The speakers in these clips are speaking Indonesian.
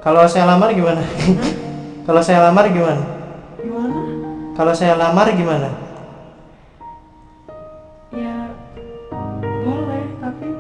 Kalau saya lamar gimana? Kalau saya lamar gimana? Gimana? Kalau saya lamar gimana? Ya boleh, tapi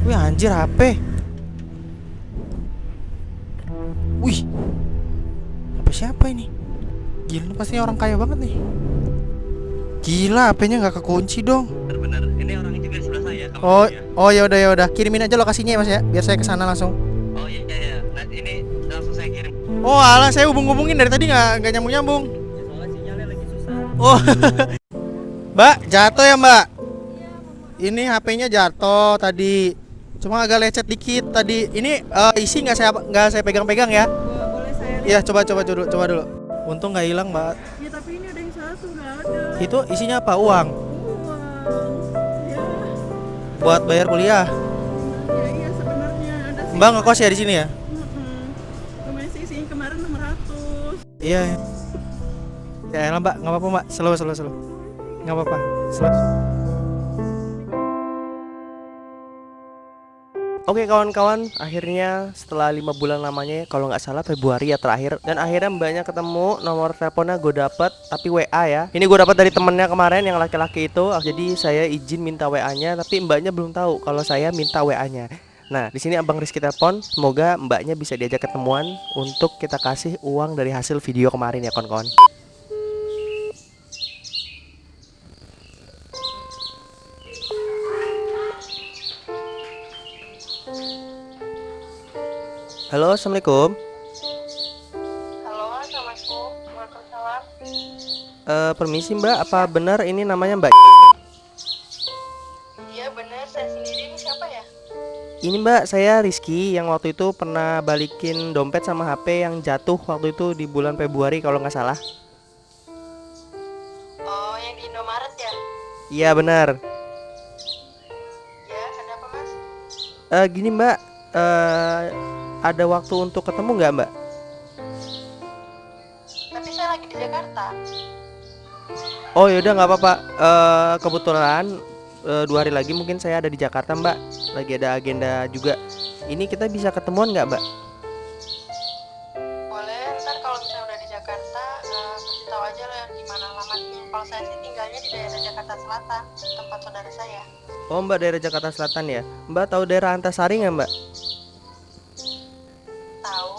Wih anjir HP. Wih, HP siapa ini? Gila, ini pasti orang kaya banget nih. Gila, HP-nya nggak kekunci dong. Benar-benar. Ini orangnya juga di sebelah saya. Oh, oh ya udah. Kirimin aja lokasinya ya, Mas ya, biar saya kesana langsung. Oh iya. Nah, ini langsung saya kirim. Oh alah, saya hubungin dari tadi nggak nyambung. Ya, soalnya sinyalnya lagi susah. Oh, Mbak, jatuh ya Mbak? Ini HP-nya jatuh tadi. Cuma agak lecet dikit tadi. Ini isi nggak saya pegang-pegang ya? boleh saya lihat. Iya, coba dulu. Untung nggak hilang Mbak. Ya tapi ini ada yang satu nggak ada. Itu isinya apa? Uang? Uang. Ya, Buat bayar kuliah? iya sebenarnya ada sih. Mbak ngekos ya di sini ya? Lumayan sih isinya kemarin 600. Iya. Ya elah Mbak, nggak apa-apa Mbak. Slow. Nggak apa-apa. Slow. Oke kawan-kawan, akhirnya setelah 5 bulan lamanya, kalau nggak salah Februari ya terakhir, dan akhirnya mbaknya ketemu, nomor teleponnya gue dapet, tapi WA ya. Ini gue dapat dari temennya kemarin yang laki-laki itu, jadi saya izin minta WA-nya, tapi mbaknya belum tahu kalau saya minta WA-nya. Nah, di sini Abang Rizky telepon, semoga mbaknya bisa diajak ketemuan untuk kita kasih uang dari hasil video kemarin ya kawan-kawan. Halo, assalamualaikum. Halo, assalamualaikum. Waalaikumsalam. Permisi Mbak, apa benar ini namanya Mbak? Iya benar, saya sendiri. Ini siapa ya? Ini Mbak, saya Rizky yang waktu itu pernah balikin dompet sama HP yang jatuh waktu itu di bulan Februari kalau nggak salah. Oh, yang di Indomaret ya? Iya benar. Ya, ada apa mas? Gini Mbak, ada waktu untuk ketemu nggak Mbak? Tapi saya lagi di Jakarta. Oh yaudah nggak apa-apa. Kebetulan 2 hari lagi mungkin saya ada di Jakarta Mbak. Lagi ada agenda juga. Ini kita bisa ketemuan nggak Mbak? Boleh, ntar kalau misalnya udah di Jakarta, kasih tahu aja lah di mana alamatnya. Kalau saya sih tinggalnya di daerah Jakarta Selatan, tempat saudara saya. Oh Mbak daerah Jakarta Selatan ya. Mbak tahu daerah Antasari nggak Mbak? Tahu?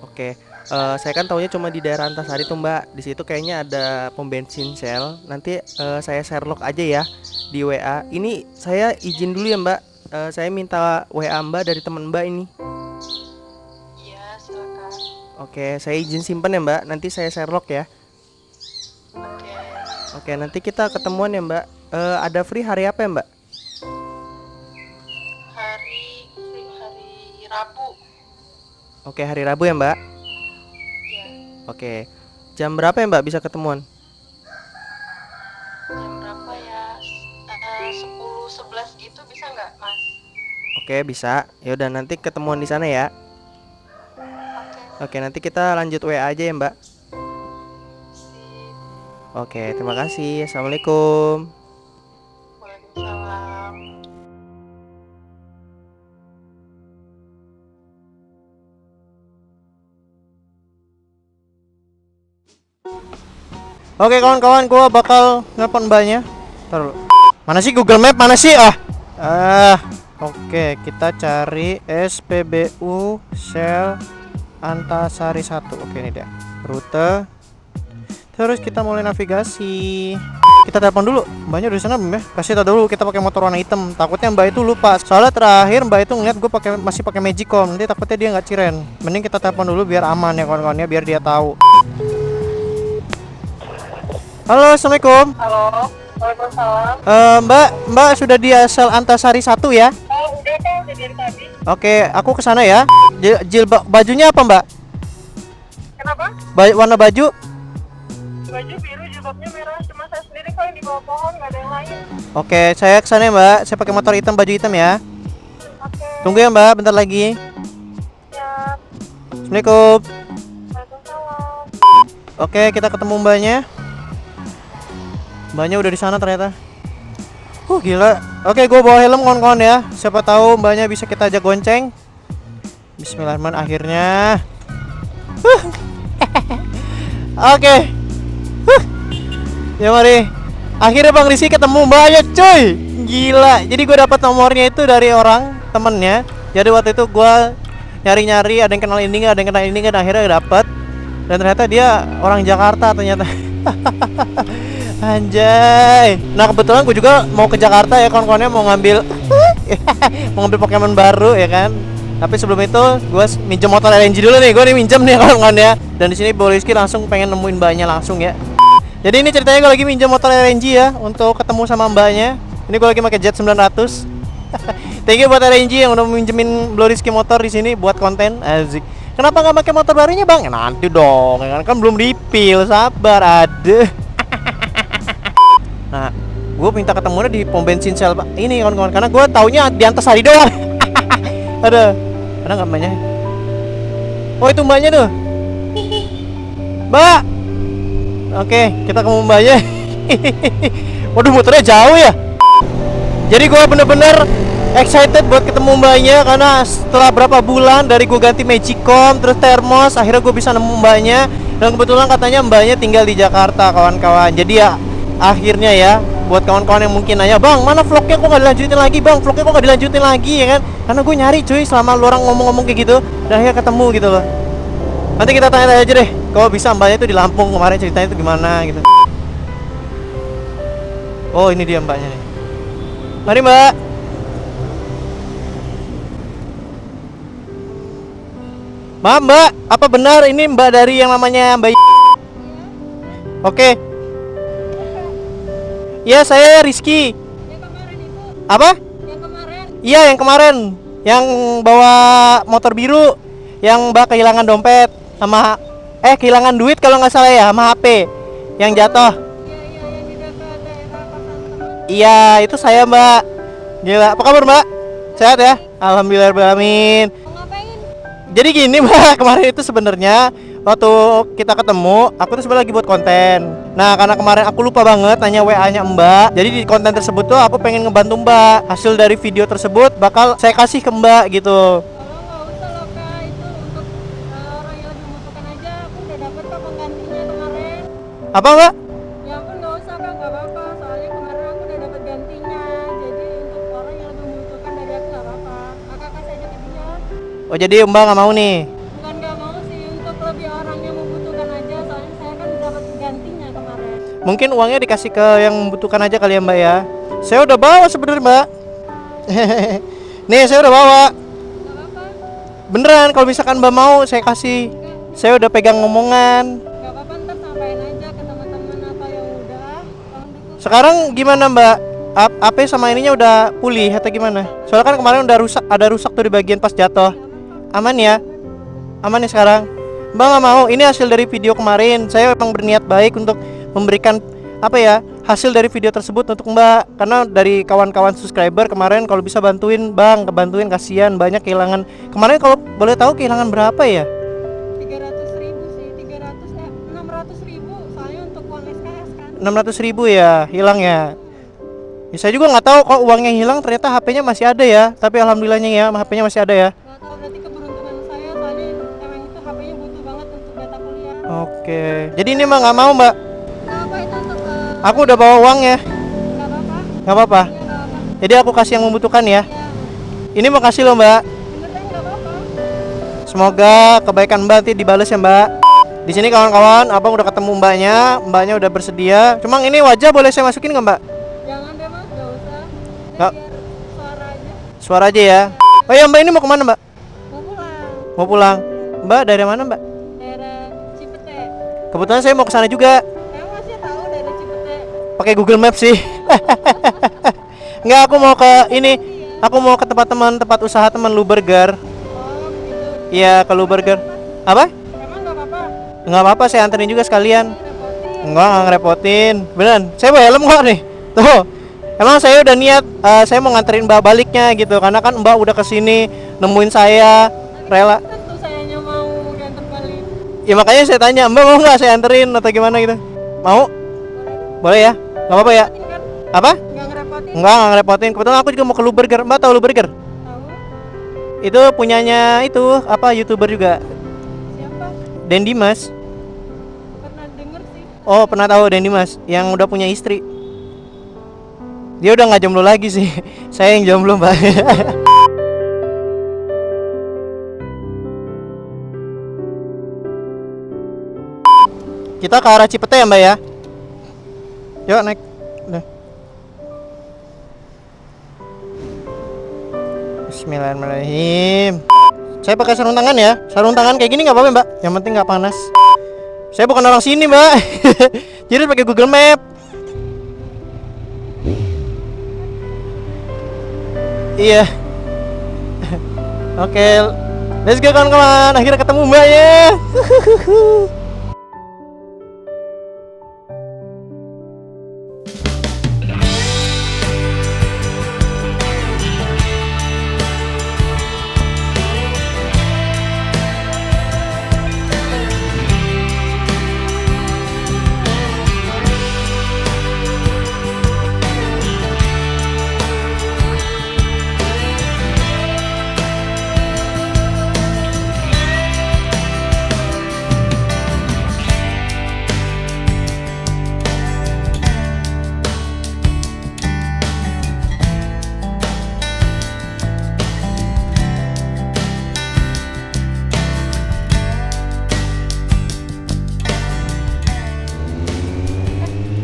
Oke, saya kan taunya cuma di daerah Antasari tuh Mbak. Di situ kayaknya ada pom bensin Shell. Nanti saya share log aja ya di WA. Ini saya izin dulu ya Mbak. Saya minta WA Mbak dari teman Mbak ini. Iya, silakan. Oke, saya izin simpen ya Mbak. Nanti saya share log ya. Oke. Oke, nanti kita ketemuan ya Mbak. Ada free hari apa ya Mbak? Hari Rabu. Oke, hari Rabu ya Mbak. Iya. Oke, jam berapa ya Mbak bisa ketemuan? Jam berapa ya? 10-11 gitu bisa nggak, Mas? Oke, bisa. Ya udah nanti ketemuan di sana ya. Oke. Oke, nanti kita lanjut WA aja ya Mbak. Sip. Oke, terima kasih. Assalamualaikum. Waalaikumsalam. Oke kawan-kawan, gua bakal nelpon mbaknya. Taruh. Mana sih Google Map? Mana sih? Oke, kita cari SPBU Shell Antasari 1. Oke, ini dia. Rute. Terus kita mulai navigasi. Kita telepon dulu. Mbaknya udah di sana belum ya? Kasih tau dulu kita pakai motor warna hitam. Takutnya mbak itu lupa. Soalnya terakhir mbak itu ngeliat gue masih pakai Magicom. Nanti takutnya dia nggak ciren. Mending kita telepon dulu biar aman ya kawan-kawannya, biar dia tahu. Halo, assalamualaikum. Halo. Waalaikumsalam. Mbak sudah di Shell Antasari 1 ya? Oh, udah deh. ya dari tadi. Oke, aku ke sana ya. Bajunya apa, Mbak? Kenapa? Warna baju? Baju biru, jilbabnya merah. Cuma saya sendiri kok yang di bawah pohon, nggak ada yang lain. Oke, saya ke sana ya, Mbak. Saya pakai motor hitam, baju hitam ya. Oke. Tunggu ya, Mbak, bentar lagi. Siap. Assalamualaikum. Waalaikumsalam. Oke, kita ketemu Mbaknya. Mbaknya udah di sana ternyata. Gila. Oke, gue bawa helm kawan-kawan ya. Siapa tahu Mbaknya bisa kita ajak gonceng. Bismillahirrahmanirrahim. Akhirnya. Oke. Ya mari. Akhirnya Bang Rizky ketemu Mbaknya, cuy. Gila. Jadi gue dapat nomornya itu dari orang temennya. Jadi waktu itu gue nyari-nyari, ada yang kenal ini nggak, ada yang kenal ini nggak, dan akhirnya dapat. Dan ternyata dia orang Jakarta ternyata. Anjay. Nah kebetulan gue juga mau ke Jakarta ya kawan-kawannya, mau ngambil mau ngambil Pokemon baru ya kan. Tapi sebelum itu gue minjem motor LNG dulu nih. Gue nih minjem nih kawan-kawan ya. Dan di sini Bang Rizky langsung pengen nemuin Mbaknya langsung ya. Jadi ini ceritanya gue lagi minjem motor LNG ya untuk ketemu sama Mbaknya. Ini gue lagi pakai Jet 900. Thank you buat LNG yang udah minjemin Bang Rizky motor di sini buat konten. Azik. Kenapa nggak pakai motor barunya Bang? Ya, nanti dong, ya kan belum dipil, sabar ada. Nah, gue minta ketemunya di pom bensin Shell ini kawan-kawan, karena gue taunya di Antasari doang. Ada nggak Mbaknya? Oh itu Mbaknya tuh, Mbak. Oke, kita ketemu Mbaknya. Waduh, motornya jauh ya. Jadi gue bener-bener excited buat ketemu Mbaknya, karena setelah berapa bulan dari gue ganti Magicom terus Thermos, akhirnya gue bisa nemu Mbaknya. Dan kebetulan katanya Mbaknya tinggal di Jakarta kawan-kawan. Jadi ya akhirnya ya, buat kawan-kawan yang mungkin nanya, Bang mana vlognya kok nggak dilanjutin lagi, Bang vlognya kok nggak dilanjutin lagi ya kan, karena gue nyari cuy selama lu orang ngomong-ngomong kayak gitu, dan akhirnya ketemu gitu loh. Nanti kita tanya-tanya aja deh, kalau bisa Mbaknya itu di Lampung kemarin ceritanya itu gimana gitu. Oh ini dia Mbaknya nih. Mari Mbak. Maaf Mbak, apa benar ini Mbak dari yang namanya Mbak? Oke. Ya saya Rizky. Yang kemarin itu, Apa? yang kemarin. Iya yang kemarin, yang bawa motor biru, yang Mbak kehilangan dompet sama kehilangan duit kalau nggak salah ya, sama HP yang jatuh. Iya, yang di dekat daerah pasar teman. Iya itu saya Mbak. Gila, apa kabar Mbak? Sehat ya? Alhamdulillahirobbilalamin. Mau ngapain? Jadi gini Mbak, kemarin itu sebenarnya waktu kita ketemu, aku tuh sebenarnya lagi buat konten. Nah karena kemarin aku lupa banget nanya WA-nya Mbak. Jadi di konten tersebut tuh aku pengen ngebantu Mbak. Hasil dari video tersebut bakal saya kasih ke Mbak gitu. Kalau nggak usah loh Kak, itu untuk orang yang lebih membutuhkan aja. Aku udah dapet kok penggantinya kemarin. Apa Mbak? Ya ampun nggak usah Kak, nggak apa-apa. Soalnya kemarin aku udah dapet gantinya. Jadi untuk orang yang lebih membutuhkan dari aku nggak apa-apa. Kakak kasih aja ke dia. Oh jadi Mbak nggak mau nih? Bukan nggak mau sih, untuk lebih orang yang membutuhkan aja. Soalnya saya kan dapat gantinya kemarin. Mungkin uangnya dikasih ke yang membutuhkan aja kali ya Mbak ya. Saya udah bawa sebenarnya Mbak. Nih saya udah bawa. Nggak apa-apa, Beneran kalau misalkan Mbak mau saya kasih. Saya udah pegang ngomongan. nggak apa-apa, ntar sampaikan aja ke teman-teman apa yang udah. Tolong dukung. Sekarang gimana Mbak? AP sama ininya udah pulih atau gimana? Soalnya kan kemarin udah rusak, ada rusak tuh di bagian pas jatuh. Aman ya? Aman ya sekarang? Mbak nggak mau, ini hasil dari video kemarin. Saya memang berniat baik untuk memberikan apa ya, hasil dari video tersebut untuk Mbak. Karena dari kawan-kawan subscriber kemarin kalau bisa bantuin Bang, kebantuin kasihan banyak kehilangan. Kemarin kalau boleh tahu kehilangan berapa ya? 300.000 sih, 600.000. Soalnya untuk uang SKS kan. 600.000 ya hilang ya. Ya, saya juga nggak tahu kok uangnya hilang, ternyata HP-nya masih ada ya. Tapi alhamdulillahnya ya, HP-nya masih ada ya. Nggak tahu, berarti keberuntungan saya. Soalnya emang itu HP-nya butuh banget untuk data kuliah. Oke. Jadi ini mah nggak mau Mbak. Nggak apa itu untuk Aku udah bawa uang ya. nggak apa-apa. Nggak apa-apa. Iya nggak apa-apa. Jadi aku kasih yang membutuhkan ya. Ya, Ini makasih loh Mbak. beneran nggak apa-apa. Semoga kebaikan Mbak nanti dibalas ya Mbak. Di sini kawan-kawan, Abang udah ketemu Mbaknya. Mbaknya udah bersedia. Cuma ini wajah boleh saya masukin nggak Mbak? Jangan deh mas, nggak usah. Nggak. Biar suara aja. Suara aja ya. Oh ya Mbak, ini mau kemana Mbak? Mau pulang. Mau pulang. Mbak dari mana Mbak? Daerah Cipete. Kebetulan saya mau ke sana juga. Saya masih tahu daerah Cipete. Pakai Google Maps sih. Nggak, aku mau ke ini. Iya. Aku mau ke tempat usaha teman lu burger. Oh gitu. Iya, ke lu burger. Apa? Emang nggak apa-apa? Nggak apa-apa, saya anterin juga sekalian. Repotin. Nggak ngerepotin. Beneran, saya bawa helm kok nih. Tuh. Emang saya udah niat, saya mau nganterin Mbak baliknya gitu. Karena kan Mbak udah kesini nemuin saya, rela. Tentu sayanya mau diantar balik. Ya makanya saya tanya, Mbak mau nggak saya anterin atau gimana gitu? Mau? Boleh ya? Nggak apa-apa ya? Repotin kan? Apa? Nggak ngerepotin. Nggak ngerepotin. Kebetulan aku juga mau ke Lu Burger. Mbak tahu Lu Burger? Tahu? Itu punyanya itu apa YouTuber juga, Siapa? Den Dimas. Pernah denger sih. Oh pernah tahu Den Dimas yang udah punya istri. Dia udah nggak jomblo lagi sih. Saya yang jomblo Mbak. Kita ke arah Cipete ya Mbak ya. Yuk naik. Udah. Bismillahirrahmanirrahim. Saya pakai sarung tangan ya. Sarung tangan kayak gini nggak apa-apa Mbak. Yang penting nggak panas. Saya bukan orang sini Mbak. Jadi pakai Google Map. Iya. Oke, let's go kawan-kawan. Akhirnya ketemu Mbak ya.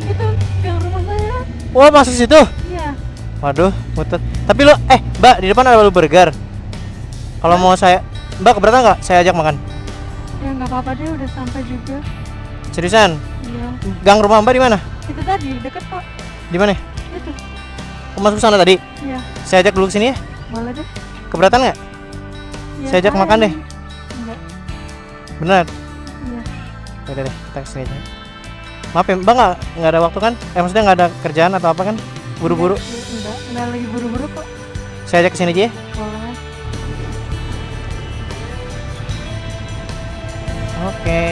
Itu yang rumah saya. Wah, masuk situ. Iya. Waduh, muter. Tapi lo, Mbak, di depan ada Lu Burger. Kalau mau saya, Mbak keberatan nggak? Saya ajak makan. Ya nggak apa-apa deh, udah sampai juga. Seriusan? Iya. Gang rumah Mbak di mana? Itu tadi deket kok. Di mana? Itu. Aku masuk sana tadi. Iya. Saya ajak dulu ke sini ya. Boleh deh. Keberatan nggak? Iya, Saya ajak makan deh. Enggak. Bener? Iya. Udah deh, kita kesini aja. Maaf ya, Mbak nggak ada waktu kan? Maksudnya nggak ada kerjaan atau apa kan? Buru-buru. Enggak lagi buru-buru kok. Saya ajak kesini aja ya. Boleh. Oke.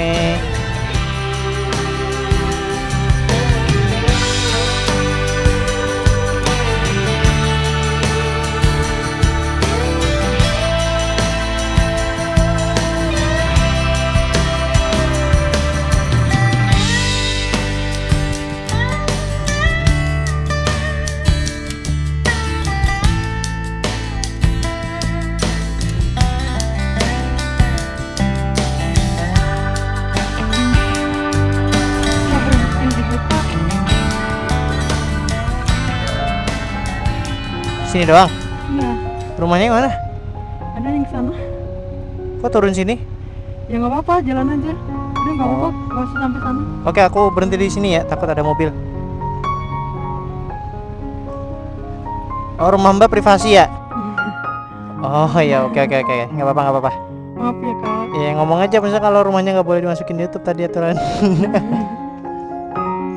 Nggak berhenti gitu Pak. Sini doang. Iya. Rumahnya yang mana? Ada yang sana. Kok turun sini? Ya nggak apa-apa, jalan aja. Udah nggak apa-apa, nggak usah sampai sana. Oke, aku berhenti di sini ya. Takut ada mobil. Oh, rumah Mbak privasi ya? Oh ya, oke. Nggak apa-apa. Maaf ya Kak. Ya ngomong aja, misalnya kalau rumahnya nggak boleh dimasukin di YouTube tadi aturan.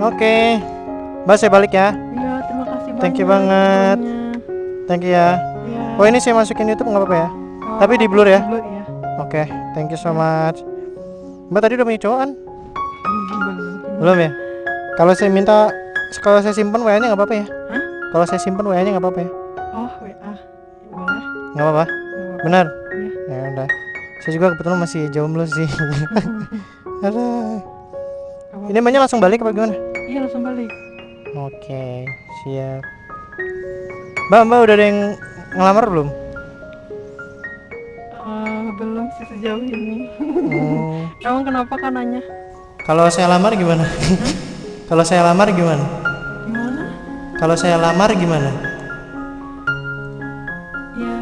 Oke, Mbak saya balik ya. Iya, terima kasih banyak. Thank you banget. infonya. Thank you ya. Iya. Oh ini saya masukin YouTube nggak apa-apa ya? Oh, tapi di blur ya? Di blur ya. Oke, thank you so much. Mbak tadi udah punya cowok kan? Belum. Belum ya? Kalau saya simpen WA-nya nggak apa-apa ya? Hah? Kalau saya simpen WA-nya nggak apa-apa ya? Oh, WA. Boleh. Nggak apa-apa? Nggak apa-apa. Benar? Iya. Ya udah. Saya juga kebetulan masih jomblo sih. Aduh. Nggak apa-apa. Ini Mbaknya langsung balik apa gimana? Iya, langsung balik. Oke, siap. Mbak udah ada yang ngelamar belum? Belum sih sejauh ini. Oh. Emang kenapa kan nanya? Kalau saya lamar gimana? Kalau saya lamar gimana? Gimana? Kalau saya lamar gimana? Ya